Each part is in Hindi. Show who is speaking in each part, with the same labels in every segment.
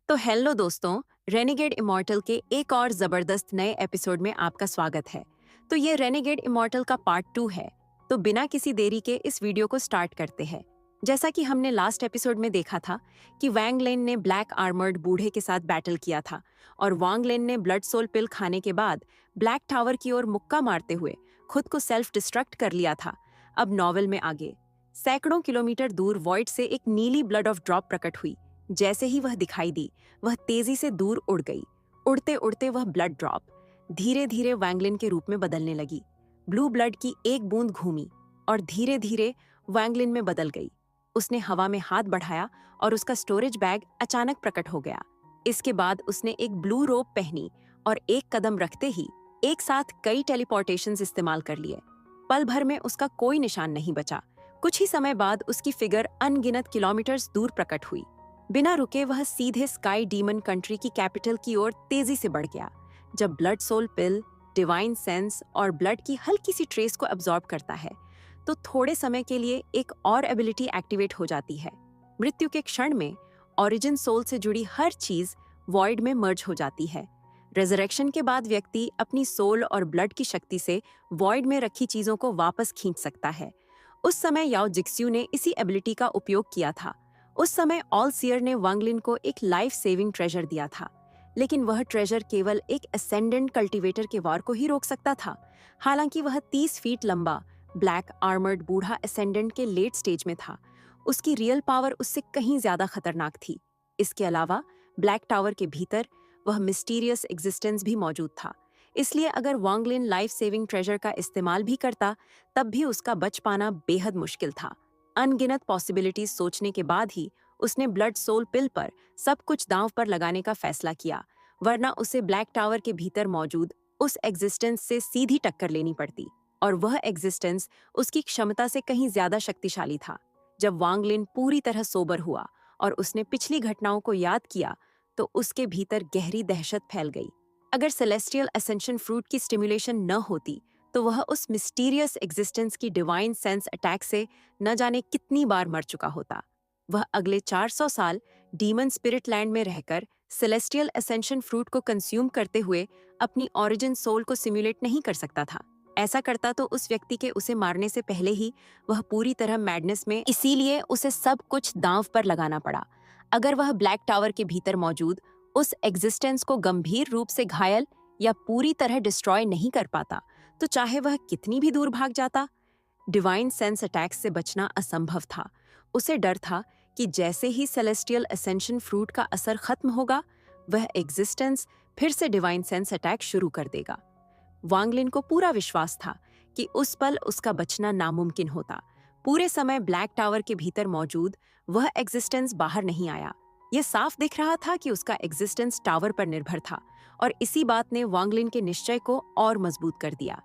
Speaker 1: तो हेलो दोस्तों, रेनेगेड इमॉर्टल के एक और जबरदस्त नए एपिसोड में आपका स्वागत है। तो ये रेनेगेड इमॉर्टल का पार्ट 2 है। तो बिना किसी देरी के इस वीडियो को स्टार्ट करते हैं। जैसा कि हमने लास्ट एपिसोड में देखा था कि वांग लेन ने ब्लैक आर्मर्ड बूढ़े के साथ बैटल किया था और वांग लेन ने ब्लड सोल पिल खाने के बाद ब्लैक टावर की ओर मुक्का मारते हुए खुद को सेल्फ डिस्ट्रक्ट कर लिया था। अब नॉवेल में आगे सैकड़ों किलोमीटर दूर वॉइड से एक नीली ब्लड ऑफ ड्रॉप प्रकट हुई। जैसे ही वह दिखाई दी, वह तेजी से दूर उड़ गई। उड़ते उड़ते वह ब्लड ड्रॉप धीरे धीरे वैंगलिन के रूप में बदलने लगी। ब्लू ब्लड की एक बूंद घूमी और धीरे धीरे वैंगलिन में बदल गई। उसने हवा में हाथ बढ़ाया और उसका स्टोरेज बैग अचानक प्रकट हो गया। इसके बाद उसने एक ब्लू रोब पहनी और एक कदम रखते ही एक साथ कई टेलीपोर्टेशंस इस्तेमाल कर लिए। पल भर में उसका कोई निशान नहीं बचा। कुछ ही समय बाद उसकी फिगर अनगिनत किलोमीटर्स दूर प्रकट हुई। बिना रुके वह सीधे स्काई डीमन कंट्री की कैपिटल की ओर तेजी से बढ़ गया। जब ब्लड सोल पिल डिवाइन सेंस और ब्लड की हल्की सी ट्रेस को अब्सॉर्ब करता है तो थोड़े समय के लिए एक और एबिलिटी एक्टिवेट हो जाती है। मृत्यु के क्षण में ओरिजिन सोल से जुड़ी हर चीज वॉइड में मर्ज हो जाती है। रेजरेक्शन के बाद व्यक्ति अपनी सोल और ब्लड की शक्ति से वॉइड में रखी चीजों को वापस खींच सकता है। उस समय याओ जिक्स्यू ने इसी एबिलिटी का उपयोग किया था। उस समय ऑल सीयर ने वांगलिन को एक लाइफ सेविंग ट्रेजर दिया था, लेकिन वह ट्रेजर केवल एक असेंडेंट कल्टीवेटर के वार को ही रोक सकता था। हालांकि वह 30 फीट लंबा ब्लैक आर्मर्ड बूढ़ा असेंडेंट के लेट स्टेज में था, उसकी रियल पावर उससे कहीं ज्यादा खतरनाक थी। इसके अलावा ब्लैक टावर के भीतर वह मिस्टीरियस एग्जिस्टेंस भी मौजूद था। इसलिए अगर वांगलिन लाइफ सेविंग ट्रेजर का इस्तेमाल भी करता, तब भी उसका बच पाना बेहद मुश्किल था। अनगिनत पॉसिबिलिटीज सोचने के बाद ही उसने ब्लड सोल पिल पर सब कुछ दांव पर लगाने का फैसला किया, वरना उसे ब्लैक टावर के भीतर मौजूद उस एग्जिस्टेंस से सीधी टक्कर लेनी पड़ती, और वह एग्जिस्टेंस उसकी क्षमता से कहीं ज्यादा शक्तिशाली था। जब वांगलिन पूरी तरह सोबर हुआ और उसने पिछली घटनाओं को याद किया तो उसके भीतर गहरी दहशत फैल गई। अगर सेलेस्टियल असेंशन फ्रूट की स्टिमुलेशन न होती तो वह उस मिस्टीरियस एग्जिस्टेंस की डिवाइन सेंस अटैक से न जाने कितनी बार मर चुका होता। वह अगले 400 साल डीमन स्पिरिट लैंड में रहकर सेलेस्टियल असेंशन फ्रूट को कंज्यूम करते हुए अपनी ओरिजिन सोल को सिम्युलेट नहीं कर सकता था। ऐसा करता तो उस व्यक्ति के उसे मारने से पहले ही वह पूरी तरह मैडनेस में, इसीलिए उसे सब कुछ दांव पर लगाना पड़ा। अगर वह ब्लैक टावर के भीतर मौजूद उस एग्जिस्टेंस को गंभीर रूप से घायल या पूरी तरह डिस्ट्रॉय नहीं कर पाता, तो चाहे वह कितनी भी दूर भाग जाता, डिवाइन सेंस अटैक से बचना असंभव था। उसे डर था कि जैसे ही सेलेस्टियल असेंशन फ्रूट का असर खत्म होगा, वह एग्जिस्टेंस फिर से डिवाइन सेंस अटैक शुरू कर देगा। वांगलिन को पूरा विश्वास था कि उस पल उसका बचना नामुमकिन होता। पूरे समय ब्लैक टावर के भीतर मौजूद वह एग्जिस्टेंस बाहर नहीं आया। यह साफ दिख रहा था कि उसका एग्जिस्टेंस टावर पर निर्भर था, और इसी बात ने वांगलिन के निश्चय को और मजबूत कर दिया।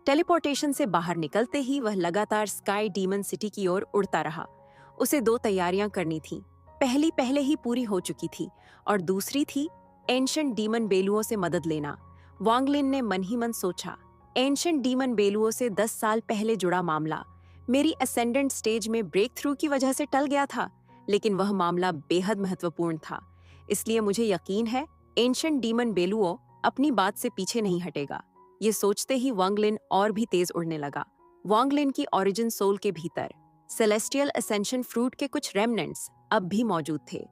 Speaker 1: टेलीपोर्टेशन से बाहर निकलते ही वह लगातार स्काई डीमन सिटी की ओर उड़ता रहा। उसे 2 तैयारियां करनी थीं। पहली पहले ही पूरी हो चुकी थी और दूसरी थी एंशिएंट डीमन बेलुओं से मदद लेना। वांगलिन ने मन ही मन सोचा, एंशिएंट डीमन बेलुओं से 10 साल पहले जुड़ा मामला मेरी असेंडेंट स्टेज में ब्रेक थ्रू की वजह से टल गया था, लेकिन वह मामला बेहद महत्वपूर्ण था। इसलिए मुझे यकीन है एंशिएंट डीमन बेलुओं अपनी बात से पीछे नहीं हटेगा। ये सोचते ही वांगलिन और भी तेज उड़ने लगा। वांगलिन की ओरिजिन सोल के भीतर सेलेस्टियल असेंशन फ्रूट के कुछ रेमनेंट्स अब भी मौजूद थे।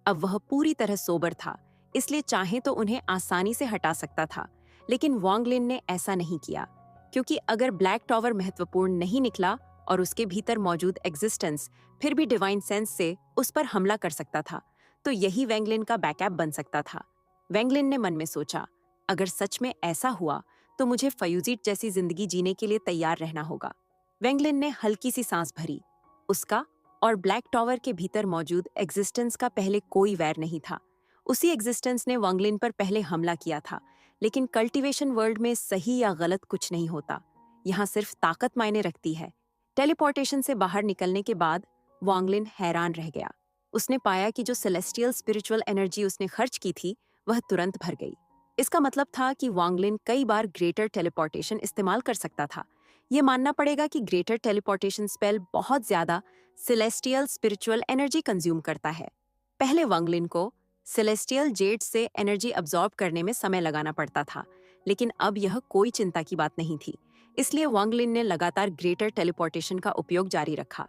Speaker 1: अब वह पूरी तरह सोबर था, इसलिए चाहे तो उन्हें आसानी से हटा सकता था, लेकिन वांगलिन ने ऐसा नहीं किया, क्योंकि अगर ब्लैक टावर महत्वपूर्ण नहीं निकला और उसके भीतर मौजूद एग्जिस्टेंस फिर भी डिवाइन सेंस से उस पर हमला कर सकता था, तो यही वैंगलिन का बैकअप बन सकता था। वैंगलिन ने मन में सोचा, अगर सच में ऐसा हुआ तो मुझे फ्यूजिट जैसी जिंदगी जीने के लिए तैयार रहना होगा। वैंगलिन ने हल्की सी सांस भरी। उसका और ब्लैक टावर के भीतर मौजूद एग्जिस्टेंस का पहले कोई वैर नहीं था। उसी एग्जिस्टेंस ने वांगलिन पर पहले हमला किया था, लेकिन कल्टीवेशन वर्ल्ड में सही या गलत कुछ नहीं होता। यहाँ सिर्फ ताकत मायने रखती है। टेलीपोर्टेशन से बाहर निकलने के बाद वांगलिन हैरान रह गया। उसने पाया कि जो सेलेस्टियल स्पिरिचुअल एनर्जी उसने खर्च की थी, वह तुरंत भर गई। इसका मतलब था कि वांगलिन कई बार ग्रेटर टेलीपोर्टेशन इस्तेमाल कर सकता था। ये मानना पड़ेगा कि ग्रेटर टेलीपोर्टेशन स्पेल बहुत ज्यादा सेलेस्टियल स्पिरिचुअल एनर्जी कंज्यूम करता है। पहले वांगलिन को सेलेस्टियल जेड से एनर्जी अब्सॉर्ब करने में समय लगाना पड़ता था, लेकिन अब यह कोई चिंता की बात नहीं थी। इसलिए वांगलिन ने लगातार ग्रेटर टेलीपोर्टेशन का उपयोग जारी रखा।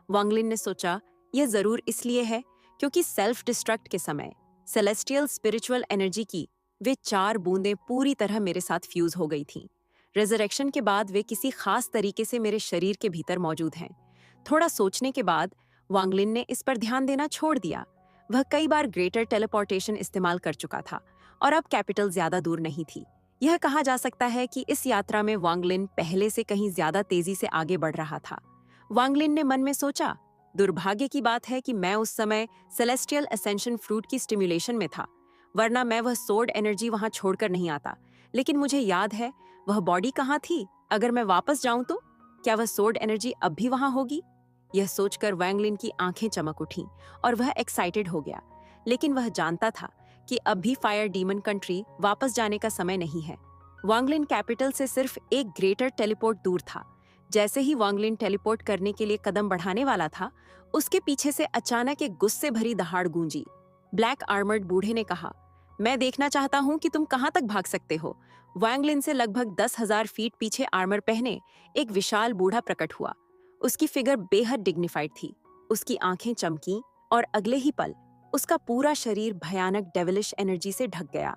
Speaker 1: वांगलिन ने सोचा, यह जरूर इसलिए है क्योंकि सेल्फ डिस्ट्रक्ट के समय सेलेस्टियल स्पिरिचुअल एनर्जी की वे 4 बूंदें पूरी तरह मेरे साथ फ्यूज हो गई थीं। रेजरेक्शन के बाद वे किसी खास तरीके से मेरे शरीर के भीतर मौजूद हैं। थोड़ा सोचने के बाद वांगलिन ने इस पर ध्यान देना छोड़ दिया। वह कई बार ग्रेटर टेलीपोर्टेशन इस्तेमाल कर चुका था और अब कैपिटल ज्यादा दूर नहीं थी। यह कहा जा सकता है कि इस यात्रा में वांगलिन पहले से कहीं ज्यादा तेजी से आगे बढ़ रहा था। वांगलिन ने मन में सोचा, दुर्भाग्य की बात है कि मैं उस समय सेलेस्टियल असेंशन फ्रूट की स्टिम्युलेशन में था, वरना मैं वह सोर्ड एनर्जी वहां छोड़कर नहीं आता। लेकिन मुझे याद है वह बॉडी कहाँ थी। अगर मैं वापस जाऊं तो क्या वह सोर्ड एनर्जी अब भी वहां होगी? यह सोचकर वांगलिन की आंखें चमक उठीं और वह एक्साइटेड हो गया। लेकिन वह जानता था कि अब भी फायर डीमन कंट्री वापस जाने का समय नहीं है। वांगलिन कैपिटल से सिर्फ एक ग्रेटर टेलीपोर्ट दूर था। जैसे ही वांगलिन टेलीपोर्ट करने के लिए कदम बढ़ाने वाला था, उसके पीछे से अचानक एक गुस्से भरी दहाड़ गूंजी। ब्लैक आर्मर्ड बूढ़े ने कहा, मैं देखना चाहता हूं कि तुम कहां तक भाग सकते हो। वांगलिन से लगभग 10,000 फीट पीछे आर्मर पहने एक विशाल बूढ़ा प्रकट हुआ। उसकी फिगर बेहद डिग्निफाइड थी। उसकी आंखें चमकीं और अगले ही पल उसका पूरा शरीर भयानक डेविलिश एनर्जी से ढक गया।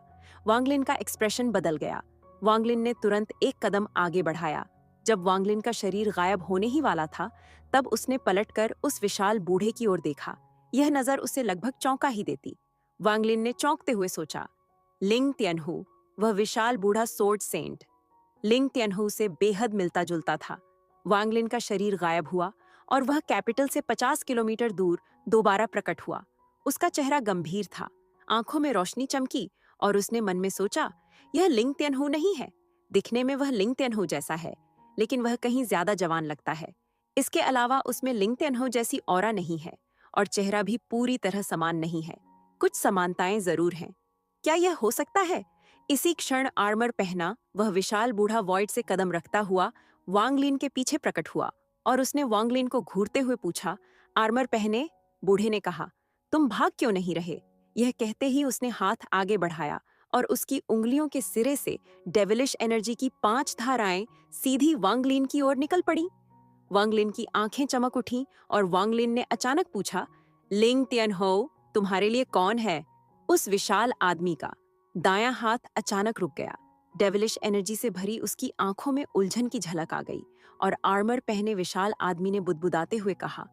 Speaker 1: वांगलिन का एक्सप्रेशन बदल गया। वांगलिन ने तुरंत एक कदम आगे बढ़ाया। जब वांगलिन का शरीर गायब होने ही वाला था, तब उसने पलटकर उस विशाल बूढ़े की ओर देखा। यह नजर उसे लगभग चौंका ही देती। वांगलिन ने चौंकते हुए सोचा, लिंग तियनहू, वह विशाल बूढ़ा सोर्ड सेंट लिंग तियनहू से बेहद मिलता जुलता था। वांगलिन का शरीर गायब हुआ और वह कैपिटल से 50 किलोमीटर दूर दोबारा प्रकट हुआ। उसका चेहरा गंभीर था, आंखों में रोशनी चमकी और उसने मन में सोचा, यह लिंग तियनहू नहीं है। दिखने में वह लिंग तियनहू जैसा है, लेकिन वह कहीं ज्यादा जवान लगता है। इसके अलावा उसमें लिंग तियनहू जैसी ऑरा नहीं है और चेहरा भी पूरी तरह समान नहीं है। कुछ समानताएं जरूर हैं। क्या यह हो सकता है? इसी क्षण आर्मर पहना वह विशाल बूढ़ा वॉइड से कदम रखता हुआ वांगलिन के पीछे प्रकट हुआ और उसने वांगलिन को घूरते हुए पूछा, आर्मर पहने? बूढ़े ने कहा, तुम भाग क्यों नहीं रहे? यह कहते ही उसने हाथ आगे बढ़ाया और उसकी उंगलियों के सिरे से डेविलिश एनर्जी की 5 धाराएं सीधी वांगलिन की ओर निकल पड़ी। वांगलिन की आंखें चमक उठीं और वांगलिन ने अचानक पूछा, लिंग तियनहो, तुम्हारे लिए कौन है? उस विशाल आदमी का दायां हाथ अचानक रुक गया। डेविलिश एनर्जी से भरी उसकी आंखों में उलझन की झलक आ गई और आर्मर पहने विशाल आदमी ने बुदबुदाते हुए कहा,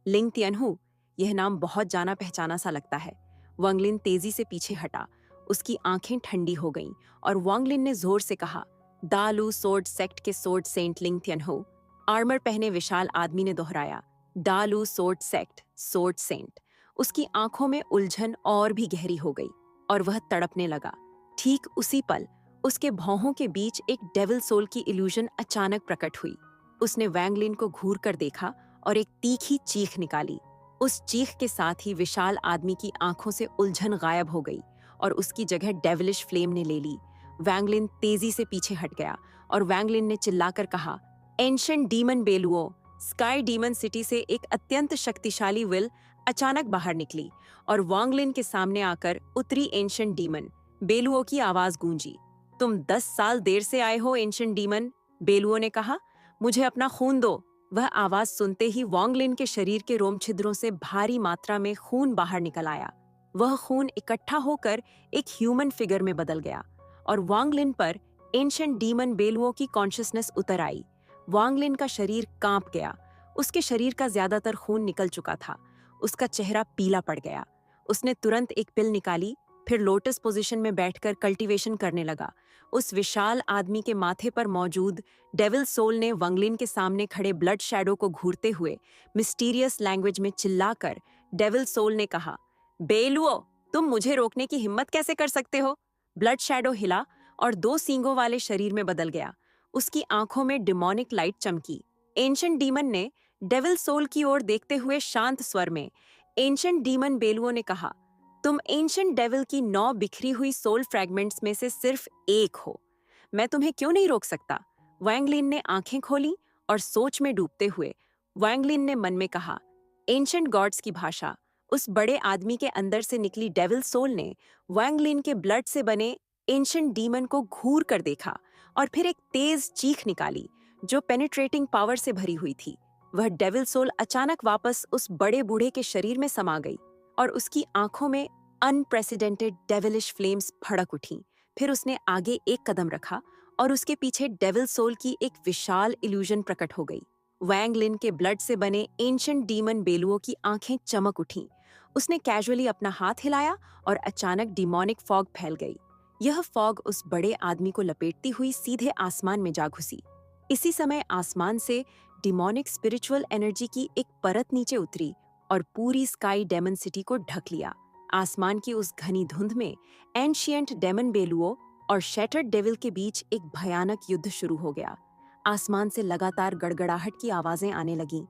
Speaker 1: लिंग तियनहू, यह नाम बहुत जाना पहचाना सा लगता है। वांगलिन तेजी से पीछे हटा। उसकी आंखें ठंडी हो गईं और वांगलिन ने जोर से कहा, दालू सोर्ड सेक्ट के सोर्ड सेंट लिंग तियनहो। आर्मर पहने विशाल आदमी ने दोहराया, डालू सोर्ड सेक्ट सोर्ड सेंट। उसकी आंखों में उलझन और भी गहरी हो गई और वह तड़पने लगा। ठीक उसी पल उसके भौहों के बीच एक डेविल सोल की इल्यूजन अचानक प्रकट हुई। उसने वांगलिन को घूर कर देखा और एक तीखी चीख निकाली। उस चीख के साथ ही विशाल आदमी की आंखों से उलझन गायब हो गई और उसकी जगह डेविलिश फ्लेम ने ले ली। वांगलिन तेजी से पीछे हट गया और वांगलिन ने चिल्लाकर कहा, ancient demon Beluo. Sky demon city से एक अत्यंत शक्तिशाली विल अचानक बाहर निकली और वांगलिन के सामने आकर उतरी एंशिएंट डीमन बेलुओ की आवाज गूंजी। तुम 10 साल देर से आए हो एंशिएंट डीमन, बेलुओ ने कहा, मुझे अपना खून दो। वह आवाज सुनते ही वांगलिन के शरीर के रोम छिद्रों से भारी मात्रा में खून बाहर निकल आया। वह खून इकट्ठा होकर एक ह्यूमन फिगर में बदल गया और वांगलिन पर एंशिएंट डीमन बेलुओ की कॉन्शियसनेस उतर आई। वांगलिन का शरीर कांप गया। उसके शरीर का ज्यादातर खून निकल चुका था। उसका चेहरा पीला पड़ गया। उसने तुरंत एक पिल निकाली, फिर लोटस पोजीशन में बैठकर कल्टीवेशन करने लगा। उस विशाल आदमी के माथे पर मौजूद डेविल सोल ने वांगलिन के सामने खड़े ब्लड शैडो को घूरते हुए मिस्टीरियस लैंग्वेज में चिल्लाकर डेविल सोल ने कहा, बेलुओ, तुम मुझे रोकने की हिम्मत कैसे कर सकते हो? ब्लड शैडो हिला और 2 सींगों वाले शरीर में बदल गया। उसकी आंखों में डिमोनिक लाइट चमकी। एंशिएंट डीमन ने डेविल सोल की ओर देखते हुए शांत स्वर में एंशिएंट डीमन बेलुओ ने कहा, तुम एंशिएंट डेविल की 9 बिखरी हुई सोल फ्रैगमेंट्स में से सिर्फ एक हो। मैं तुम्हें क्यों नहीं रोक सकता? वांगलिन ने आंखें खोली और सोच में डूबते हुए वांगलिन ने मन में कहा, एंशिएंट गॉड्स की भाषा। उस बड़े आदमी के अंदर से निकली डेविल सोल ने वांग लिन के ब्लड से बने एंशिएंट डीमन को घूर कर देखा और फिर एक तेज चीख निकाली जो पेनिट्रेटिंग पावर से भरी हुई थी। वह डेविल सोल अचानक वापस उस बड़े बूढ़े के शरीर में समा गई और उसकी आंखों में अनप्रेसिडेंटेड डेविलिश फ्लेम्स भड़क उठीं। फिर उसने आगे एक कदम रखा और उसके पीछे डेविल सोल की एक विशाल इल्यूजन प्रकट हो गई। वांग लिन के ब्लड से बने एंशिएंट डीमन बेलुओं की आंखें चमक उठीं। उसने कैजुअली अपना हाथ हिलाया और अचानक डिमोनिक फॉग फैल गई। यह फॉग उस बड़े आदमी को लपेटती हुई सीधे आसमान में जा घुसी। इसी समय आसमान से डिमोनिक स्पिरिचुअल एनर्जी की एक परत नीचे उतरी और पूरी स्काई डेमन सिटी को ढक लिया। आसमान की उस घनी धुंध में एंशिएंट डेमन बेलुओं और शैटर्ड डेविल के बीच एक भयानक युद्ध शुरू हो गया। आसमान से लगातार गड़गड़ाहट की आवाजें आने लगीं।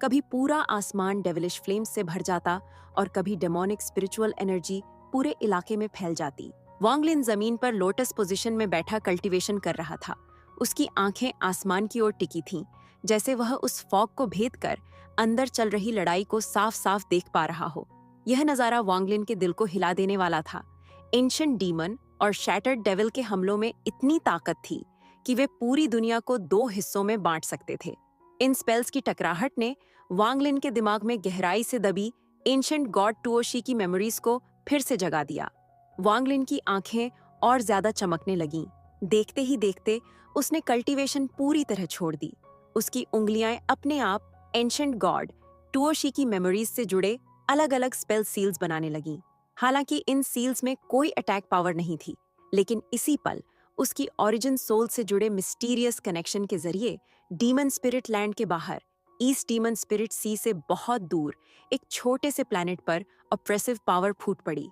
Speaker 1: कभी पूरा आसमान डेविलिश फ्लेम्स से भर जाता और कभी डेमोनिक स्पिरिचुअल एनर्जी पूरे इलाके में फैल जाती। वांग लिन जमीन पर लोटस पोजीशन में बैठा कल्टीवेशन कर रहा था। उसकी आंखें आसमान की ओर टिकी थीं, जैसे वह उस फॉग को भेद कर अंदर चल रही लड़ाई को साफ साफ देख पा रहा हो। यह नजारा वांग लिन के दिल को हिला देने वाला था। एंशिएंट डीमन और शैटर्ड डेविल के हमलों में इतनी ताकत थी कि वे पूरी दुनिया को 2 हिस्सों में बांट सकते थे। इन स्पेल्स की टकराहट ने वांग लिन के दिमाग में गहराई से दबी एंशिएंट गॉड टुओशी की मेमोरीज को फिर से जगा दिया। वांग लिन की आंखें और ज्यादा चमकने लगीं। देखते ही देखते उसने कल्टीवेशन पूरी तरह छोड़ दी। उसकी उंगलियां अपने आप एंशिएंट गॉड टुओशी की मेमोरीज से जुड़े अलग अलग स्पेल सील्स बनाने लगीं। हालांकि इन सील्स में कोई अटैक पावर नहीं थी, लेकिन इसी पल उसकी ओरिजिन सोल से जुड़े मिस्टीरियस कनेक्शन के जरिए डीमन स्पिरिट लैंड के बाहर ईस्ट डीमन स्पिरिट सी से बहुत दूर एक छोटे से प्लैनेट पर ऑप्रेसिव पावर फूट पड़ी।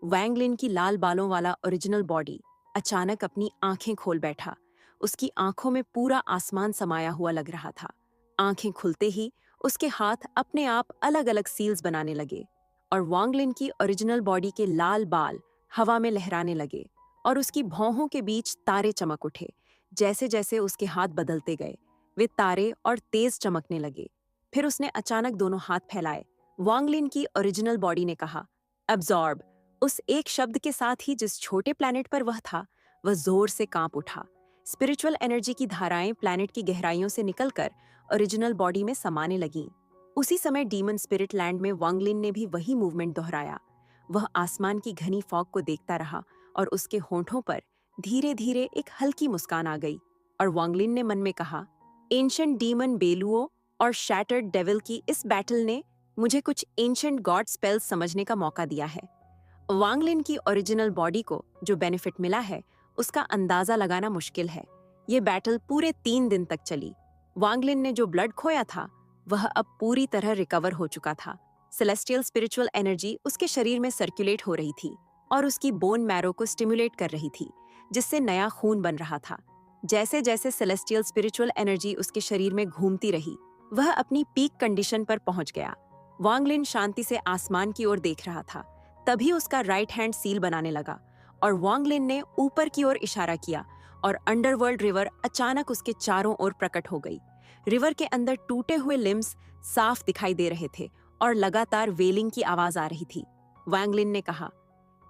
Speaker 1: वांग लिन की लाल बालों वाला ओरिजिनल बॉडी अचानक अपनी आंखें खोल बैठा। उसकी आंखों में पूरा आसमान समाया हुआ लग रहा था। आंखें खुलते ही उसके हाथ अपने आप अलग अलग सील्स बनाने लगे और वांग लिन की ओरिजिनल बॉडी के लाल बाल हवा में लहराने लगे और उसकी भौहों के बीच तारे चमक उठे। जैसे जैसे उसके हाथ बदलते गए वे तारे और तेज चमकने लगे। फिर उसने अचानक दोनों हाथ फैलाए। वांग लिन की ओरिजिनल बॉडी ने कहा, अब्जॉर्ब। उस एक शब्द के साथ ही जिस छोटे प्लैनेट पर वह था, वह जोर से कांप उठा। स्पिरिचुअल एनर्जी की धाराएं प्लैनेट की गहराइयों से निकलकर ओरिजिनल बॉडी में समाने लगीं। उसी समय डीमन स्पिरिट लैंड में वांग लिन ने भी वही मूवमेंट दोहराया। वह आसमान की घनी फॉग को देखता रहा और उसके होंठों पर धीरे धीरे एक हल्की मुस्कान आ गई और वांग लिन ने मन में कहा, एंशिएंट डीमन बेलुओं और शैटर्ड डेविल की इस बैटल ने मुझे कुछ एंशिएंट गॉड स्पेल्स समझने का मौका दिया है। वांग लिन की ओरिजिनल बॉडी को जो बेनिफिट मिला है उसका अंदाजा लगाना मुश्किल है। ये बैटल पूरे 3 दिन तक चली। वांग लिन ने जो ब्लड खोया था वह अब पूरी तरह रिकवर हो चुका था। सेलेस्टियल स्पिरिचुअल एनर्जी उसके शरीर में सर्कुलेट हो रही थी और उसकी बोन मैरो को स्टिमुलेट कर रही थी, जिससे नया खून बन रहा था। जैसे जैसे सेलेस्टियल स्पिरिचुअल एनर्जी उसके शरीर में घूमती रही, वह अपनी पीक कंडीशन पर पहुंच गया। वांग लिन शांति से आसमान की ओर देख रहा था। तभी उसका राइट हैंड सील बनाने लगा और वांग लिन ने ऊपर की ओर इशारा किया और अंडरवर्ल्ड रिवर अचानक उसके चारों ओर प्रकट हो गई। रिवर के अंदर टूटे हुए लिम्स साफ दिखाई दे रहे थे और लगातार वेलिंग की आवाज आ रही थी। वांग लिन ने कहा,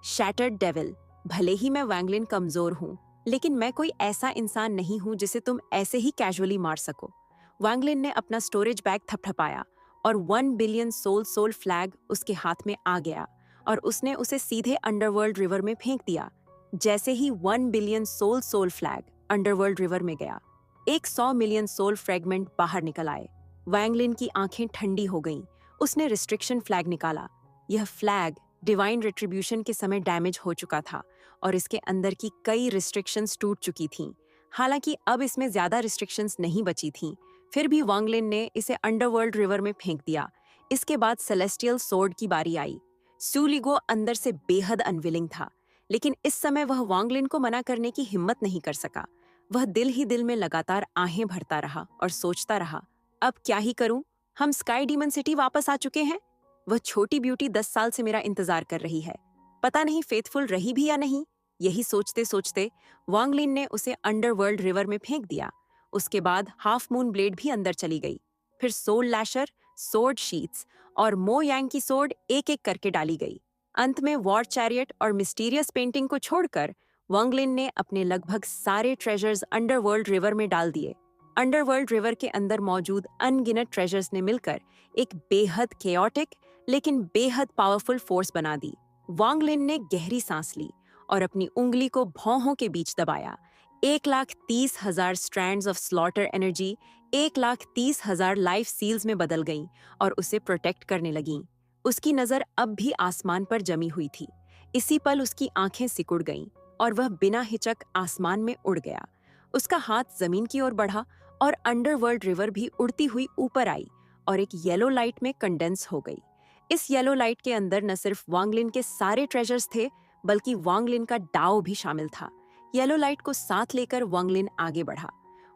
Speaker 1: शैटर्ड डेविल, भले ही मैं वांग लिन कमजोर हूं, लेकिन मैं कोई ऐसा इंसान नहीं हूं जिसे तुम ऐसे ही कैजुअली मार सको। वांग लिन ने अपना स्टोरेज बैग थपथपाया और 1 बिलियन सोल फ्लैग उसके हाथ में आ गया और उसने उसे सीधे अंडरवर्ल्ड रिवर में फेंक दिया। जैसे ही 1 billion soul flag underworld river में गया, 100 मिलियन सोल फ्रैगमेंट बाहर निकल आए। वांग लिन की आंखें ठंडी हो गईं। उसने रिस्ट्रिक्शन फ्लैग निकाला। यह फ्लैग डिवाइन रिट्रीब्यूशन के समय डैमेज हो चुका था और इसके अंदर की कई रिस्ट्रिक्शंस टूट चुकी थीं। हालांकि अब इसमें ज्यादा रिस्ट्रिक्शंस नहीं बची थीं, फिर भी वांग लिन ने इसे अंडरवर्ल्ड रिवर में फेंक दिया। इसके बाद सेलेस्टियल सोर्ड की बारी आई। सू लिगो अंदर से बेहद अनविलिंग था, लेकिन इस समय वह वांग लिन को मना करने की हिम्मत नहीं कर सका। वह दिल ही दिल में लगातार आहें भरता रहा और सोचता रहा, अब क्या ही करूं? हम स्काई डीमन सिटी वापस आ चुके हैं। वह छोटी ब्यूटी 10 साल से मेरा इंतजार कर रही है। पता नहीं फेथफुल रही भी या नहीं। यही सोचते सोचते वांग लिन ने उसे अंडरवर्ल्ड रिवर में फेंक दिया। उसके बाद हाफ मून ब्लेड भी अंदर चली गई। फिर सोल लैशर, सोर्ड शीट्स और मो यांग की सोर्ड एक एक करके डाली गई। अंत में वॉर चैरियट और मिस्टीरियस पेंटिंग को छोड़कर वांग लिन ने अपने लगभग सारे ट्रेजर्स अंडरवर्ल्ड रिवर में डाल दिए। अंडरवर्ल्ड रिवर के अंदर मौजूद अनगिनत ट्रेजर्स ने मिलकर एक बेहद केओटिक लेकिन बेहद पावरफुल फोर्स बना दी। वांग लिन ने गहरी सांस ली और अपनी उंगली को भौहों के बीच दबाया। 1,30,000 strands of slaughter energy 1,30,000 life seals में बदल गईं और उसे प्रोटेक्ट करने लगीं। उसकी नजर अब भी आसमान पर जमी हुई थी। इसी पल उसकी आंखें सिकुड़ गईं और वह बिना हिचक आसमान में उड़ गया। उसका हाथ जमीन की ओर बढ़ा और अंडरवर्ल्ड रिवर भी उड़ती हुई ऊपर आई और एक येलो लाइट में कंडेंस हो गई। इस येलो लाइट के अंदर न सिर्फ वांग लिन के सारे ट्रेजर्स थे, बल्कि वांग लिन का डाओ भी शामिल था। येलो लाइट को साथ लेकर वांग लिन आगे बढ़ा।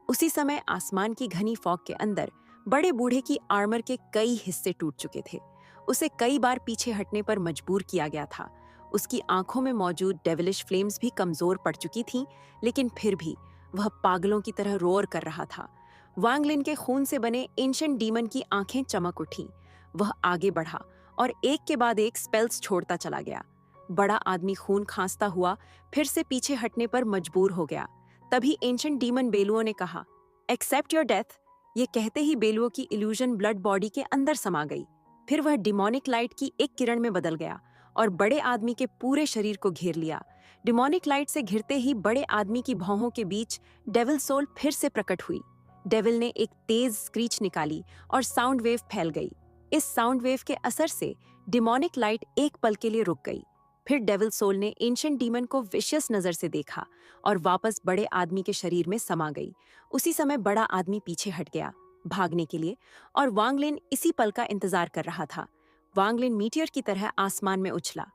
Speaker 1: उसी समय आसमान की घनी फॉग के अंदर बड़े बूढ़े की आर्मर के कई हिस्से टूट चुके थे। उसे कई बार पीछे हटने पर मजबूर किया गया था। उसकी आंखों में मौजूद डेविलिश फ्लेम्स भी कमजोर पड़ चुकी थीं, लेकिन फिर भी वह पागलों की तरह रोर कर रहा था। वांग लिन के खून से बने एंशिएंट डीमन की आंखें चमक उठीं। वह आगे बढ़ा और एक के बाद एक स्पेल्स छोड़ता चला गया। बड़ा आदमी खून खांसता हुआ फिर से पीछे हटने पर मजबूर हो गया। तभी एंशिएंट डीमन बेलुओ ने कहा, एक्सेप्ट योर डेथ। ये कहते ही बेलुओ की इल्यूजन ब्लड बॉडी के अंदर समा गई। फिर वह डिमोनिक लाइट की एक किरण में बदल गया और बड़े आदमी के पूरे शरीर को घेर लिया। डिमोनिक लाइट से घिरते ही बड़े आदमी की भौहों के बीच डेविल सोल फिर से प्रकट हुई। डेविल ने एक तेज स्क्रीच निकाली और साउंड वेव फैल गई। इस साउंड वेव के असर से डिमोनिक लाइट एक पल के लिए रुक गई। फिर डेविल सोल ने एंशिएंट डीमन को विशियस नजर से देखा और वापस बड़े आदमी के शरीर में समा गई। उसी समय बड़ा आदमी पीछे हट गया भागने के लिए और वांग लिन इसी पल का इंतजार कर रहा था। वांग लिन मीटियर की तरह आसमान में उछला।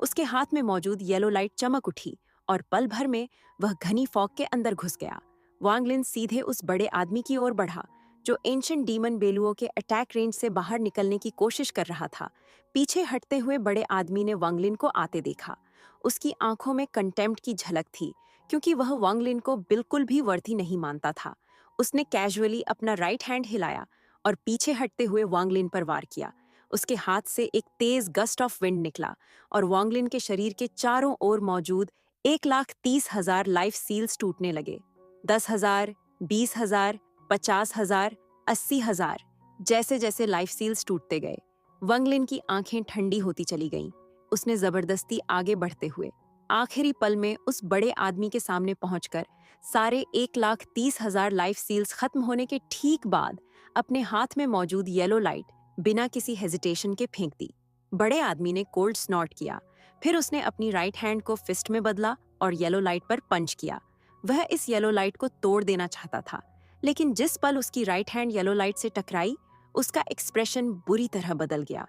Speaker 1: उसके हाथ में मौजूद येलो लाइट चमक उठी और पल भर में वह घनी फॉग के अंदर घुस गया। वांग लिन सीधे उस बड़े आदमी की ओर बढ़ा जो एंशिएंट डीमन बेलुओं के अटैक रेंज से बाहर निकलने की कोशिश कर रहा था। पीछे हटते हुए बड़े आदमी ने वांग लिन को आते देखा। उसकी आंखों में कंटेम्प्ट की झलक थी, क्योंकि वह वांग लिन को बिल्कुल भी वर्दी नहीं मानता था। उसने कैजुअली अपना राइट हैंड हिलाया और पीछे हटते हुए वांग लिन पर वार किया। उसके हाथ से एक तेज गस्ट ऑफ विंड निकला और वांग लिन के शरीर के चारों ओर मौजूद 1,30,000 लाइफ सील्स टूटने लगे। 10,000, 20,000, 50,000, 80,000, जैसे जैसे लाइफ सील्स टूटते गए वांग लिन की आंखें ठंडी होती चली गईं। उसने जबरदस्ती आगे बढ़ते हुए आखिरी पल में उस बड़े आदमी के सामने पहुंचकर सारे 1,30,000 लाइफ सील्स खत्म होने के ठीक बाद अपने हाथ में मौजूद येलो लाइट बिना किसी हेजिटेशन के फेंक दी। बड़े आदमी ने कोल्ड स्नॉट किया। फिर उसने अपनी राइट हैंड को फिस्ट में बदला और येलो लाइट पर पंच किया। वह इस येलो लाइट को तोड़ देना चाहता था, लेकिन जिस पल उसकी राइट हैंड येलो लाइट से टकराई, उसका एक्सप्रेशन बुरी तरह बदल गया।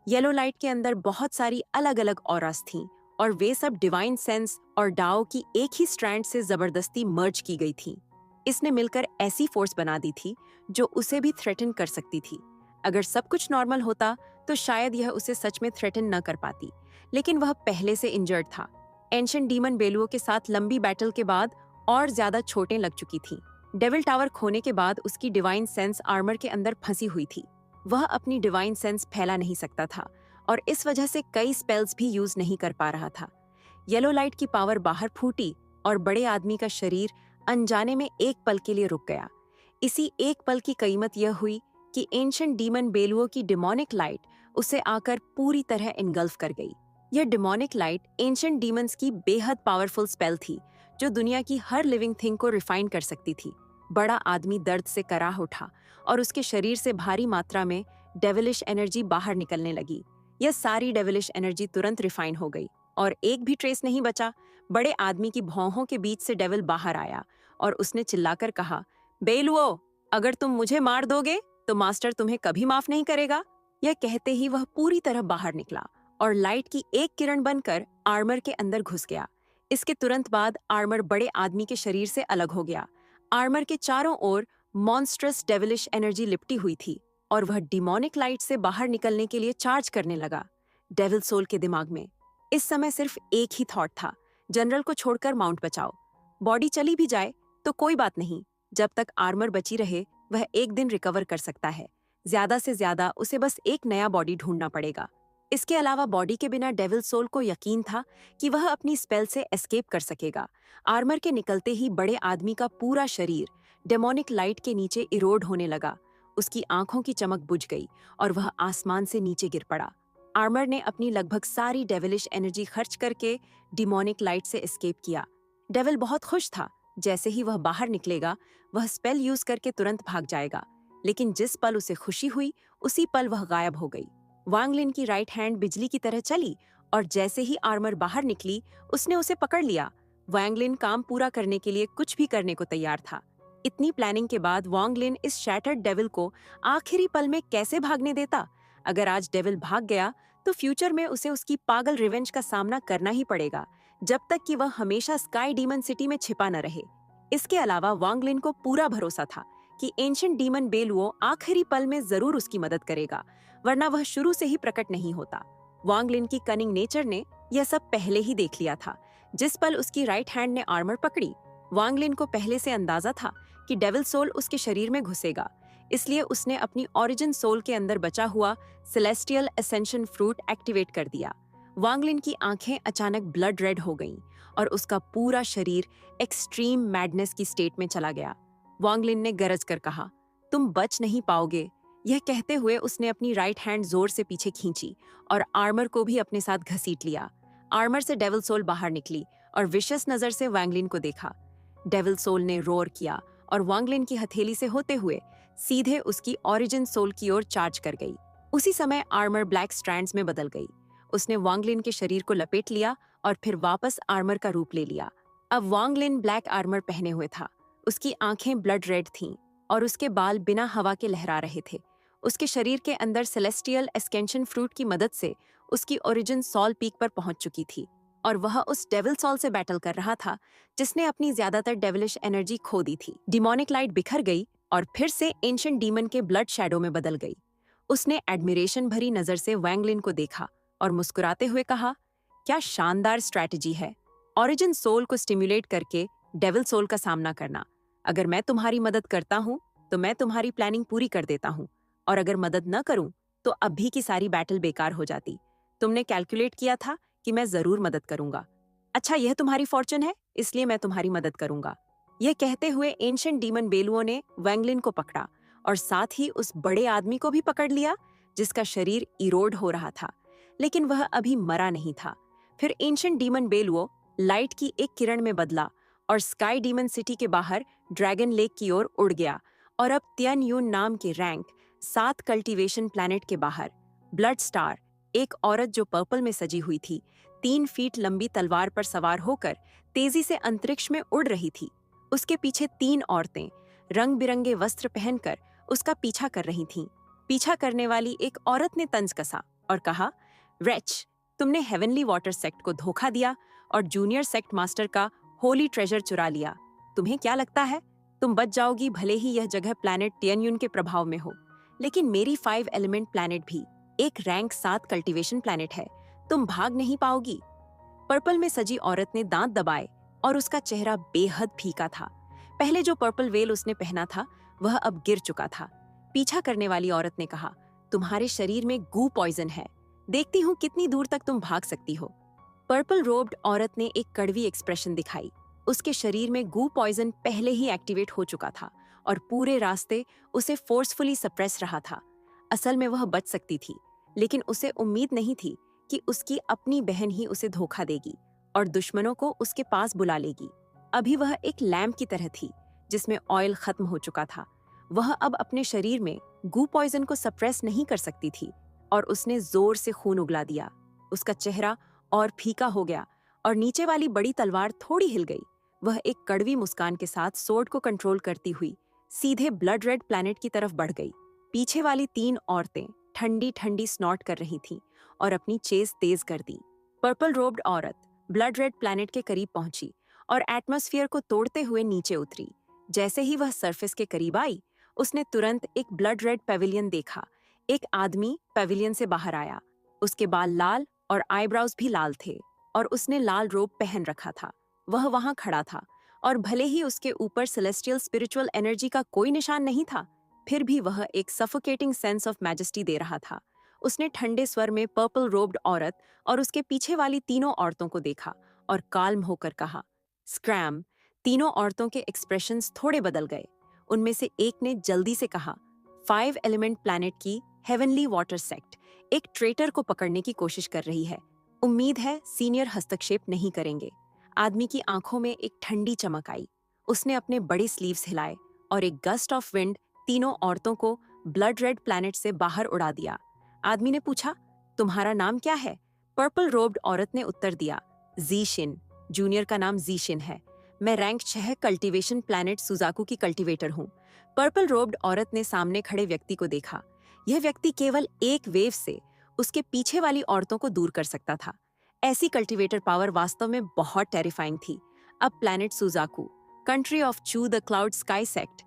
Speaker 1: येलो लाइट के अंदर बहुत सारी अलग अलग ऑरास थीं और वे सब डिवाइन सेंस और डाओ की एक ही स्ट्रैंड से जबरदस्ती मर्ज की गई थीं। इसने मिलकर ऐसी फोर्स बना दी थी जो उसे भी थ्रेटन कर सकती थी। अगर सब कुछ नॉर्मल होता तो शायद यह उसे सच में थ्रेटन न कर पाती, लेकिन वह पहले से इंजर्ड था। एंशिएंट डीमन बेलुओं के साथ लंबी बैटल के बाद और ज्यादा चोटें लग चुकी थीं। डेविल टावर खोने के बाद उसकी डिवाइन सेंस आर्मर के अंदर फंसी हुई थी। वह अपनी डिवाइन सेंस फैला नहीं सकता था और इस वजह से कई स्पेल्स भी यूज नहीं कर पा रहा था। येलो लाइट की पावर बाहर फूटी और बड़े आदमी का शरीर अनजाने में एक पल के लिए रुक गया। इसी एक पल की कीमत यह हुई कि एंशिएंट डीमन बेलुओं की डिमोनिक लाइट उसे आकर पूरी तरह इनगल्फ कर गई। यह डिमोनिक लाइट एंशिएंट डीमंस की बेहद पावरफुल स्पेल थी जो दुनिया की हर लिविंग थिंग को रिफाइन कर सकती थी। बड़ा आदमी दर्द से कराह उठा और उसके शरीर से भारी मात्रा में डेविलिश एनर्जी बाहर निकलने लगी। यह सारी डेविलिश एनर्जी तुरंत रिफाइन हो गई और एक भी ट्रेस नहीं बचा। बड़े आदमी की भौहों के बीच से डेविल बाहर आया और उसने चिल्लाकर कहा, बेलुओ, अगर तुम मुझे मार दोगे तो मास्टर तुम्हें कभी माफ नहीं करेगा। यह कहते ही वह पूरी तरह बाहर निकला और लाइट की एक किरण बनकर आर्मर के अंदर घुस गया। इसके तुरंत बाद आर्मर बड़े आदमी के शरीर से अलग हो गया। आर्मर के चारों ओर मॉन्स्ट्रस डेविलिश एनर्जी लिपटी हुई थी और वह डिमोनिक लाइट से बाहर निकलने के लिए चार्ज करने लगा। डेविल सोल के दिमाग में इस समय सिर्फ एक ही थॉट था, जनरल को छोड़कर माउंट बचाओ। बॉडी चली भी जाए तो कोई बात नहीं, जब तक आर्मर बची रहे वह एक दिन रिकवर कर सकता है। ज्यादा से ज्यादा उसे बस एक नया बॉडी ढूंढना पड़ेगा। इसके अलावा बॉडी के बिना डेविल सोल को यकीन था कि वह अपनी स्पेल से एस्केप कर सकेगा। आर्मर के निकलते ही बड़े आदमी का पूरा शरीर डेमोनिक लाइट के नीचे इरोड होने लगा। उसकी आंखों की चमक बुझ गई और वह आसमान से नीचे गिर पड़ा। आर्मर ने अपनी लगभग सारी डेविलिश एनर्जी खर्च करके डिमोनिक लाइट से एस्केप किया। डेविल बहुत खुश था। जैसे ही वह बाहर निकलेगा, वह स्पेल यूज करके तुरंत भाग जाएगा। लेकिन जिस पल उसे खुशी हुई, उसी पल वह गायब हो गई। वांग लिन की राइट हैंड बिजली की तरह चली और जैसे ही आर्मर बाहर निकली, उसने उसे पकड़ लिया। वांग लिन काम पूरा करने के लिए कुछ भी करने को तैयार था। इतनी प्लानिंग के बाद वांग लिन इस शैटर्ड डेविल को आखिरी पल में कैसे भागने देता? अगर आज डेविल भाग गया तो फ्यूचर में उसे उसकी पागल रिवेंज का सामना करना ही पड़ेगा, जब तक कि वह हमेशा स्काई डीमन सिटी में छिपा न रहे। इसके अलावा वांग लिन को पूरा भरोसा था कि एंशिएंट डीमन बेलुओ आखिरी पल में जरूर उसकी मदद करेगा, वरना वह शुरू से ही प्रकट नहीं होता। वांग लिन की कनिंग नेचर ने यह सब पहले ही देख लिया था। जिस पल उसकी राइट हैंड ने आर्मर पकड़ी, वांग लिन को पहले से अंदाजा था कि डेविल सोल उसके शरीर में घुसेगा। इसलिए उसने अपनी ओरिजिन सोल के अंदर बचा हुआ सेलेस्टियल एसेंशन फ्रूट एक्टिवेट कर दिया। वांग लिन की आंखें अचानक ब्लड रेड हो गईं और उसका पूरा शरीर एक्सट्रीम मैडनेस की स्टेट में चला गया। वांग लिन ने गरज कर कहा, तुम बच नहीं पाओगे। यह कहते हुए उसने अपनी राइट हैंड जोर से पीछे खींची और आर्मर को भी अपने साथ घसीट लिया। आर्मर से डेविल सोल बाहर निकली और विशेष नजर से वांग लिन को देखा। डेविल सोल ने रोर किया और वांग लिन की हथेली से होते हुए सीधे उसकी ओरिजिन सोल की ओर चार्ज कर गई। उसी समय आर्मर ब्लैक स्ट्रैंड्स में बदल गई। उसने वांग लिन के शरीर को लपेट लिया और फिर वापस आर्मर का रूप ले लिया। अब वांग लिन ब्लैक आर्मर पहने हुए था। उसकी आंखें ब्लड रेड थीं और उसके बाल बिना हवा के लहरा रहे थे। उसके शरीर के अंदर सेलेस्टियल एस्केंशन फ्रूट की मदद से उसकी ओरिजिन सॉल पीक पर पहुंच चुकी थी और वह उस डेविल सॉल से बैटल कर रहा था जिसने अपनी ज्यादातर डेविलिश एनर्जी खो दी थी। डिमोनिक लाइट बिखर गई और फिर से एंशिएंट डीमन के ब्लड शैडो में बदल गई। उसने एडमिरेशन भरी नजर से वांग लिन को देखा और मुस्कुराते हुए कहा, क्या शानदार स्ट्रैटेजी है, ओरिजिन सोल को स्टिम्युलेट करके डेविल सोल का सामना करना। अगर मैं तुम्हारी मदद करता हूँ तो मैं तुम्हारी प्लानिंग पूरी कर देता हूँ, और अगर मदद न करूँ तो अभी की सारी बैटल बेकार हो जाती। तुमने कैलकुलेट किया था कि मैं जरूर मदद करूंगा। अच्छा, यह तुम्हारी फॉर्चून है, इसलिए मैं तुम्हारी मदद करूंगा। यह कहते हुए एंशिएंट डीमन बेलुओ ने वांग लिन को पकड़ा और साथ ही उस बड़े आदमी को भी पकड़ लिया जिसका शरीर इरोड हो रहा था, लेकिन वह अभी मरा नहीं था। फिर एंशिएंट डीमन बेलुओ लाइट की एक किरण में बदला और स्काई डीमन सिटी के बाहर ड्रैगन लेक की ओर उड़ गया और अब तियन यून नाम के रैंक 7 कल्टीवेशन प्लैनेट के बाहर ब्लड स्टार, एक औरत जो पर्पल में सजी हुई थी, 3 फीट लंबी तलवार पर सवार होकर तेजी से अंतरिक्ष में उड़ रही थी। उसके पीछे 3 औरतें रंग बिरंगे वस्त्र पहनकर उसका पीछा कर रही थीं। पीछा करने वाली एक औरत ने तंज कसा और कहा, रेच, तुमने हेवनली वाटर सेक्ट को धोखा दिया और जूनियर सेक्ट मास्टर का होली ट्रेजर चुरा लिया। तुम्हें क्या लगता है तुम बच जाओगी, भले ही यह जगह प्लैनेट टियनयुन के प्रभाव में हो? लेकिन मेरी 5 एलिमेंट प्लैनेट भी एक रैंक 7 कल्टीवेशन प्लैनेट है, तुम भाग नहीं पाओगी। पर्पल में सजी औरत ने दांत दबाए और उसका चेहरा बेहद फीका था। पहले जो पर्पल वेल उसने पहना था वह अब गिर चुका था। पीछा करने वाली औरत ने कहा, तुम्हारे शरीर में गू पॉइजन है, देखती हूँ कितनी दूर तक तुम भाग सकती हो। पर्पल रोब्ड औरत ने एक कड़वी एक्सप्रेशन दिखाई। उसके शरीर में गू पॉइजन पहले ही एक्टिवेट हो चुका था और पूरे रास्ते उसे फोर्सफुली सप्रेस रहा था। असल में वह बच सकती थी, लेकिन उसे उम्मीद नहीं थी कि उसकी अपनी बहन ही उसे धोखा देगी और दुश्मनों को उसके पास बुला लेगी। अभी वह एक लैम्प की तरह थी जिसमें ऑयल खत्म हो चुका था। वह अब अपने शरीर में गू पॉइजन को सप्रेस नहीं कर सकती थी और उसने जोर से खून उगला दिया। उसका चेहरा और फीका हो गया और नीचे वाली बड़ी तलवार थोड़ी हिल गई। वह एक कड़वी मुस्कान के साथ सोर्ड को कंट्रोल करती हुई सीधे ब्लड रेड प्लैनेट की तरफ बढ़ गई। पीछे वाली 3 औरतें ठंडी ठंडी स्नॉट कर रही थीं और अपनी चेस तेज कर दी। पर्पल रोब्ड औरत ब्लड रेड प्लैनेट के करीब पहुंची और एटमॉस्फेयर को तोड़ते हुए नीचे उतरी। जैसे ही वह सरफेस के करीब आई, उसने तुरंत एक ब्लड रेड पेविलियन देखा। एक आदमी पेविलियन से बाहर आया। उसके बाल लाल और आईब्राउज भी लाल थे और उसने लाल रोब पहन रखा था। वह वहां खड़ा था और भले ही उसके ऊपर सेलेस्टियल स्पिरिचुअल एनर्जी का कोई निशान नहीं था, फिर भी वह एक सफोकेटिंग सेंस ऑफ मैजेस्टी दे रहा था। उसने ठंडे स्वर में पर्पल रोब्ड औरत और उसके पीछे वाली तीनों औरतों को देखा और काल्म होकर कहा, स्क्रैम। तीनों औरतों के एक्सप्रेशंस थोड़े बदल गए। उनमें से एक ने जल्दी से कहा, 5 एलिमेंट प्लैनेट की हेवनली वाटर सेक्ट एक ट्रेटर को पकड़ने की कोशिश कर रही है। उम्मीद है सीनियर हस्तक्षेप नहीं करेंगे। आदमी की आंखों में एक ठंडी चमक आई। उसने अपने बड़े स्लीव्स हिलाए और एक गस्ट ऑफ विंड तीनों औरतों को ब्लड रेड प्लैनेट से बाहर उड़ा दिया। आदमी ने पूछा, तुम्हारा नाम क्या है? पर्पल रोब्ड औरत ने उत्तर दिया, जीशिन। जूनियर का नाम जीशिन है। मैं रैंक 6 कल्टीवेशन प्लैनेट सुजाकू की कल्टीवेटर हूँ। पर्पल रोब्ड औरत ने सामने खड़े व्यक्ति को देखा। यह व्यक्ति केवल एक वेव से उसके पीछे वाली औरतों को दूर कर सकता था। ऐसी कल्टीवेटर पावर वास्तव में बहुत टेरिफाइंग थी। अब प्लैनेट सुजाकू, कंट्री ऑफ चू द क्लाउड स्काई सेक्ट।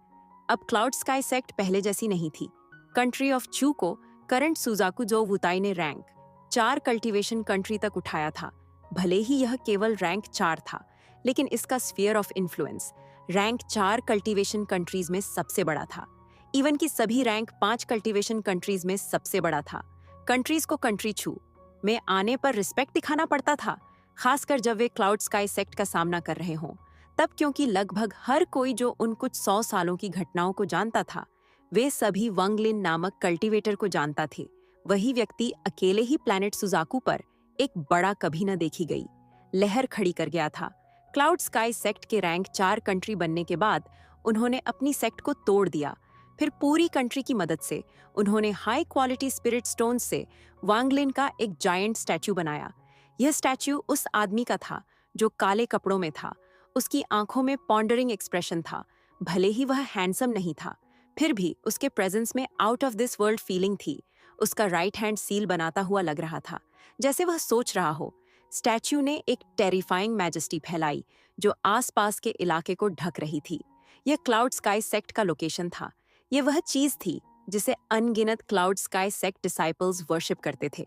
Speaker 1: अब क्लाउड स्काई सेक्ट पहले जैसी नहीं थी। कंट्री ऑफ चू को करंट सुजाकू जो वुताई ने रैंक 4 कल्टीवेशन कंट्री तक उठाया था। भले ही यह केवल रैंक 4 था, लेकिन इसका sphere of influence rank 4 cultivation countries में सबसे बड़ा था। इवन की सभी रैंक 5 कल्टीवेशन कंट्रीज में सबसे बड़ा था। कंट्रीज को कंट्री छू में आने पर रिस्पेक्ट दिखाना पड़ता था, खासकर जब वे क्लाउड स्काई सेक्ट का सामना कर रहे हों। तब क्योंकि लगभग हर कोई जो उन कुछ 100 सालों की घटनाओं को जानता था, वे सभी वंगलिन नामक कल्टीवेटर को जानता थे। वही व्यक्ति अकेले ही प्लैनेट सुजाकू पर एक बड़ा कभी न देखी गई लहर खड़ी कर गया था। क्लाउड स्काई सेक्ट के रैंक 4 कंट्री बनने के बाद उन्होंने अपनी सेक्ट को तोड़ दिया। फिर पूरी कंट्री की मदद से उन्होंने हाई क्वालिटी स्पिरिट स्टोन से वांगलिन का एक जायंट स्टैच्यू बनाया। यह स्टैच्यू उस आदमी का था जो काले कपड़ों में था। उसकी आंखों में पॉन्डरिंग एक्सप्रेशन था। भले ही वह हैंडसम नहीं था, फिर भी उसके प्रेजेंस में out of this world feeling थी। उसका राइट हैंड सील बनाता हुआ लग रहा था, जैसे वह सोच रहा हो। स्टैच्यू ने एक टेरिफाइंग मैजेस्टी फैलाई जो आसपास के इलाके को ढक रही थी। यह क्लाउड स्काई सेक्ट का लोकेशन था। यह वह चीज थी जिसे अनगिनत cloud sky sect disciples worship करते थे।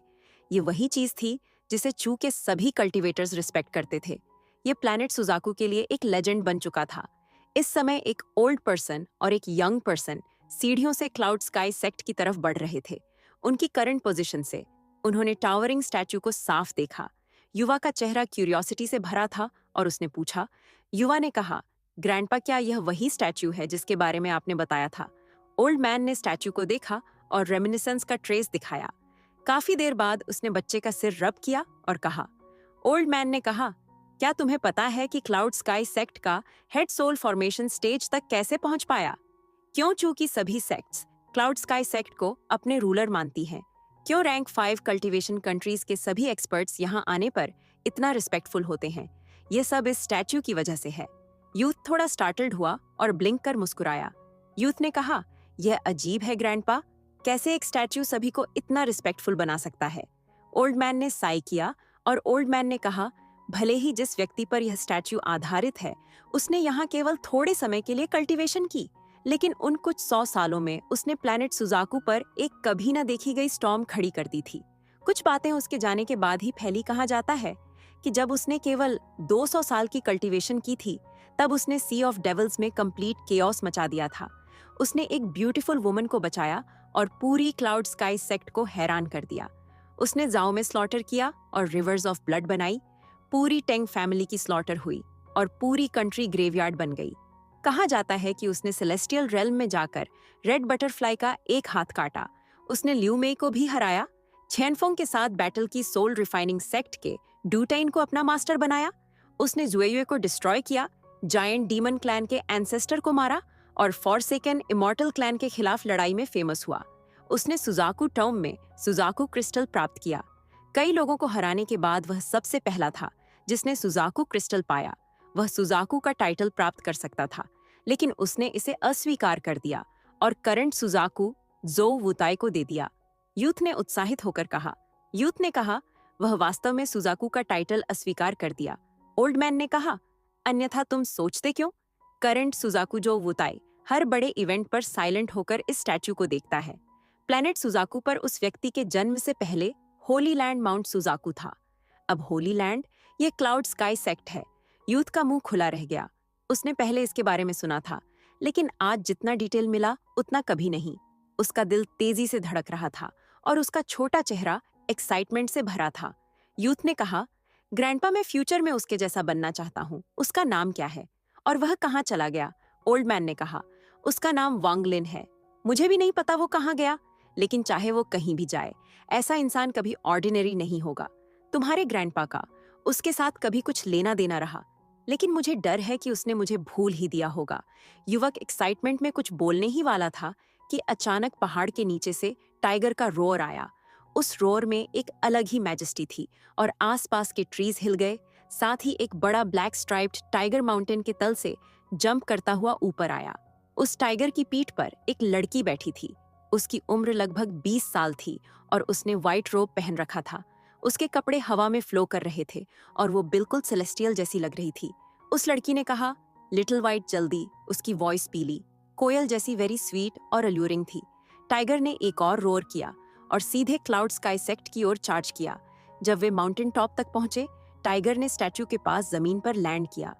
Speaker 1: ये वही चीज थी जिसे चू के सभी कल्टीवेटर्स रिस्पेक्ट करते थे। ये प्लैनेट सुजाकू के लिए एक लेजेंड बन चुका था। इस समय एक ओल्ड पर्सन और एक यंग पर्सन सीढ़ियों से क्लाउड स्काई सेक्ट की तरफ बढ़ रहे थे। उनकी करंट पोजीशन से उन्होंने टावरिंग स्टैच्यू को साफ देखा। युवा का चेहरा क्यूरियोसिटी से भरा था और उसने पूछा। युवा ने कहा, ग्रैंडपा, क्या यह वही स्टैच्यू है जिसके बारे में आपने बताया था? ओल्ड मैन ने स्टैच्यू को देखा और रेमिनिसेंस का ट्रेस दिखाया। काफी देर बाद उसने बच्चे का सिर रब किया और कहा। ओल्ड मैन ने कहा, क्या तुम्हें पता है कि क्लाउड स्काई सेक्ट का हेड सोल फॉर्मेशन स्टेज तक कैसे पहुंच पाया? क्यों चूंकि सभी सेक्ट्स क्लाउड स्काई सेक्ट को अपने रूलर मानती हैं? क्यों रैंक 5 कल्टीवेशन कंट्रीज के सभी एक्सपर्ट्स यहाँ आने पर इतना रिस्पेक्टफुल होते हैं? ये सब इस स्टैच्यू की वजह से है। यूथ थोड़ा स्टार्टल्ड हुआ और ब्लिंक कर मुस्कुराया। यूथ ने कहा, यह अजीब है ग्रैंडपा, कैसे एक स्टैच्यू सभी को इतना रिस्पेक्टफुल बना सकता है? ओल्ड मैन ने साई किया और ओल्ड मैन ने कहा, भले ही जिस व्यक्ति पर यह स्टैच्यू आधारित है उसने यहाँ केवल थोड़े समय के लिए कल्टीवेशन की, लेकिन उन कुछ 100 सालों में उसने प्लैनेट सुजाकू पर एक कभी न देखी गई स्टॉर्म खड़ी कर दी थी। कुछ बातें उसके जाने के बाद ही फैली। कहा जाता है कि जब उसने केवल 200 साल की कल्टीवेशन की थी, तब उसने सी ऑफ डेविल्स में कंप्लीट केओस मचा दिया था। उसने एक ब्यूटीफुल वुमन को बचाया और पूरी क्लाउड स्काई सेक्ट को हैरान कर दिया। उसने जाओ में स्लॉटर किया और रिवर्स ऑफ ब्लड बनाई। पूरी टेंग फैमिली की स्लॉटर हुई और पूरी कंट्री ग्रेवयार्ड बन गई। कहा जाता है कि उसने सेलेस्टियल रेल्म में जाकर रेड बटरफ्लाई का एक हाथ काटा। उसने ल्यू मेई को भी हराया। छेनफोंग के साथ बैटल की सोल रिफाइनिंग सेक्ट के डूटाइन को अपना मास्टर बनाया। उसने जुएयुए को डिस्ट्रॉय किया, जायंट डीमन क्लैन के एंसेस्टर को मारा और फॉरसेकन इमॉर्टल क्लैन के खिलाफ लड़ाई में फेमस हुआ। उसने सुजाकू टॉम में सुजाकू क्रिस्टल प्राप्त किया। कई लोगों को हराने के बाद वह सबसे पहला था जिसने सुजाकू क्रिस्टल पाया। वह सुजाकू का टाइटल प्राप्त कर सकता था, लेकिन उसने इसे अस्वीकार कर दिया और करंट सुजाकू जो वुताई को दे दिया। यूथ ने उत्साहित होकर कहा। यूथ ने कहा, वह वास्तव में सुजाकू का टाइटल अस्वीकार कर दिया। ओल्ड मैन ने कहा, अन्यथा तुम सोचते क्यों? करंट सुजाकू जो वुताई हर बड़े इवेंट पर साइलेंट होकर इस स्टैच्यू को देखता है। प्लैनेट सुजाकू पर उस व्यक्ति के जन्म से पहले होली लैंड माउंट सुजाकू था। अब होली लैंड ये क्लाउड स्काई सेक्ट है। यूथ का मुंह खुला रह गया। उसने पहले इसके बारे में सुना था, लेकिन आज जितना डिटेल मिला उतना कभी नहीं। उसका दिल तेजी से धड़क रहा था और उसका छोटा चेहरा एक्साइटमेंट से भरा था। यूथ ने कहा, ग्रैंडपा, मैं फ्यूचर में उसके जैसा बनना चाहता हूँ। उसका नाम क्या है और वह कहाँ चला गया? ओल्ड मैन ने कहा, उसका नाम वांग लिन है। मुझे भी नहीं पता वो कहाँ गया, लेकिन चाहे वो कहीं भी जाए, ऐसा इंसान कभी ऑर्डिनरी नहीं होगा। तुम्हारे ग्रैंडपा का उसके साथ कभी कुछ लेना देना रहा, लेकिन मुझे डर है कि उसने मुझे भूल ही दिया होगा। युवक एक्साइटमेंट में कुछ बोलने ही वाला था कि अचानक पहाड़ के नीचे से टाइगर का रोर आया। उस रोर में एक अलग ही मैजेस्टी थी और आसपास के ट्रीज हिल गए। साथ ही एक बड़ा ब्लैक स्ट्राइप्ड टाइगर माउंटेन के तल से जंप करता हुआ ऊपर आया। उस टाइगर की पीठ पर एक लड़की बैठी थी। उसकी उम्र लगभग 20 साल थी और उसने व्हाइट रोब पहन रखा था। उसके कपड़े हवा में फ्लो कर रहे थे और वो बिल्कुल सेलेस्टियल जैसी लग रही थी। उस लड़की ने कहा, लिटिल वाइट जल्दी। उसकी वॉइस पीली, कोयल जैसी वेरी स्वीट और अल्यूरिंग थी। टाइगर ने एक और रोर किया और सीधे क्लाउड स्काई सेक्ट की ओर चार्ज किया। जब वे माउंटेन टॉप तक पहुंचे, टाइगर ने स्टैचू के पास जमीन पर लैंड किया।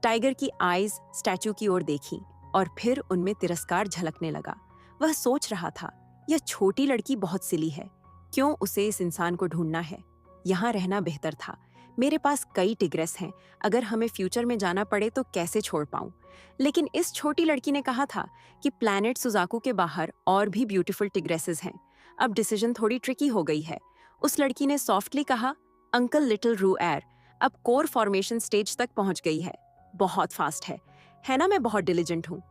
Speaker 1: टाइगर की आईज स्टैचू की ओर देखी और फिर उनमें तिरस्कार झलकने लगा। वह सोच रहा था, यह छोटी लड़की बहुत सिली है। क्यों उसे इस इंसान को ढूंढना है? यहाँ रहना बेहतर था। मेरे पास कई टिग्रेस हैं, अगर हमें फ्यूचर में जाना पड़े तो कैसे छोड़ पाऊं? लेकिन इस छोटी लड़की ने कहा था कि प्लैनेट सुजाकू के बाहर और भी ब्यूटीफुल टिग्रेसेस हैं। अब डिसीजन थोड़ी ट्रिकी हो गई है। उस लड़की ने सॉफ्टली कहा, अंकल लिटिल रू एर, अब कोर फॉर्मेशन स्टेज तक पहुंच गई है। बहुत फास्ट है ना? मैं बहुत डिलिजेंट हूँ।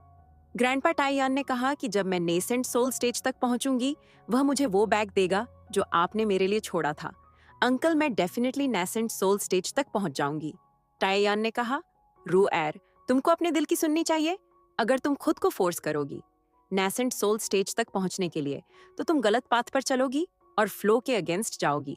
Speaker 1: ग्रैंडपा टाइयान ने कहा कि जब मैं नेसेंट सोल स्टेज तक पहुंचूंगी, वह मुझे वो बैग देगा जो आपने मेरे लिए छोड़ा था। अंकल, मैं डेफिनेटली नेसेंट सोल स्टेज तक पहुंच जाऊंगी। टाइयान ने कहा, रू एर, तुमको अपने दिल की सुननी चाहिए। अगर तुम खुद को फोर्स करोगी नेसेंट सोल स्टेज तक पहुंचने के लिए, तो तुम गलत पाथ पर चलोगी और फ्लो के अगेंस्ट जाओगी।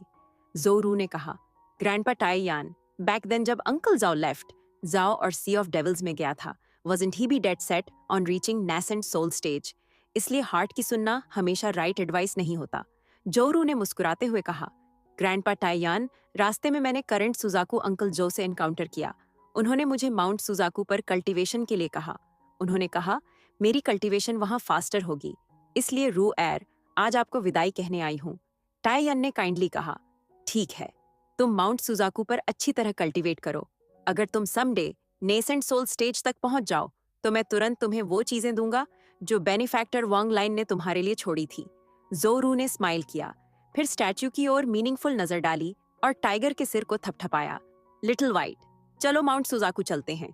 Speaker 1: जोरू ने कहा, ग्रैंडपा टाइयान, बैक देन जब अंकल जाओ लेफ्ट, जाओ और सी ऑफ डेविल्स में गया था, wasn't he be dead set on reaching nascent soul stage? इसलिए हार्ट की सुनना हमेशा राइट एडवाइस नहीं होता। जोरू ने मुस्कुराते हुए कहा, ग्रैंडपा टाइयान, रास्ते में मैंने करंट सुजाकू अंकल जो से एनकाउंटर किया। उन्होंने मुझे माउंट सुजाकू पर कल्टीवेशन के लिए कहा। उन्होंने कहा, मेरी कल्टीवेशन वहां फास्टर होगी। इसलिए रू एर, आज आपको विदाई कहने आई हूँ। टाइयान ने काइंडली कहा, ठीक है, तुम माउंट सुजाकू पर अच्छी तरह कल्टीवेट करो। अगर तुम समडे नेसेंट सोल स्टेज तक पहुंच जाओ, तो मैं तुरंत तुम्हें वो चीजें दूंगा जो बेनिफैक्टर वांग लाइन ने तुम्हारे लिए छोड़ी थी। जोरू ने स्माइल किया, फिर स्टैच्यू की ओर मीनिंगफुल नजर डाली और टाइगर के सिर को थपथपाया। लिटिल वाइट, चलो माउंट सुजाकू चलते हैं।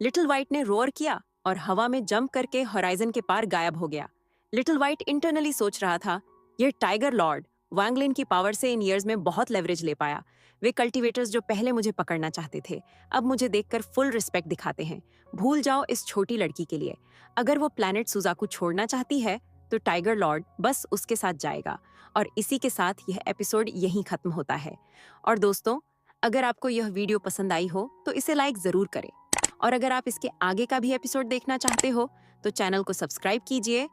Speaker 1: लिटिल वाइट ने रोर किया और हवा में जंप करके होराइजन के पार गायब हो गया। लिटिल वाइट इंटरनली सोच रहा था, यह टाइगर लॉर्ड वांगलिन की पावर से इन ईयर्स में बहुत लेवरेज ले पाया। वे कल्टीवेटर्स जो पहले मुझे पकड़ना चाहते थे, अब मुझे देखकर फुल रिस्पेक्ट दिखाते हैं। भूल जाओ इस छोटी लड़की के लिए। अगर वो प्लैनेट सुजाकू छोड़ना चाहती है, तो टाइगर लॉर्ड बस उसके साथ जाएगा। और इसी के साथ यह एपिसोड यहीं खत्म होता है। और दोस्तों, अगर आपको यह वीडियो पसंद आई हो तो इसे लाइक जरूर करें। और अगर आप इसके आगे का भी एपिसोड देखना चाहते हो, तो चैनल को सब्सक्राइब कीजिए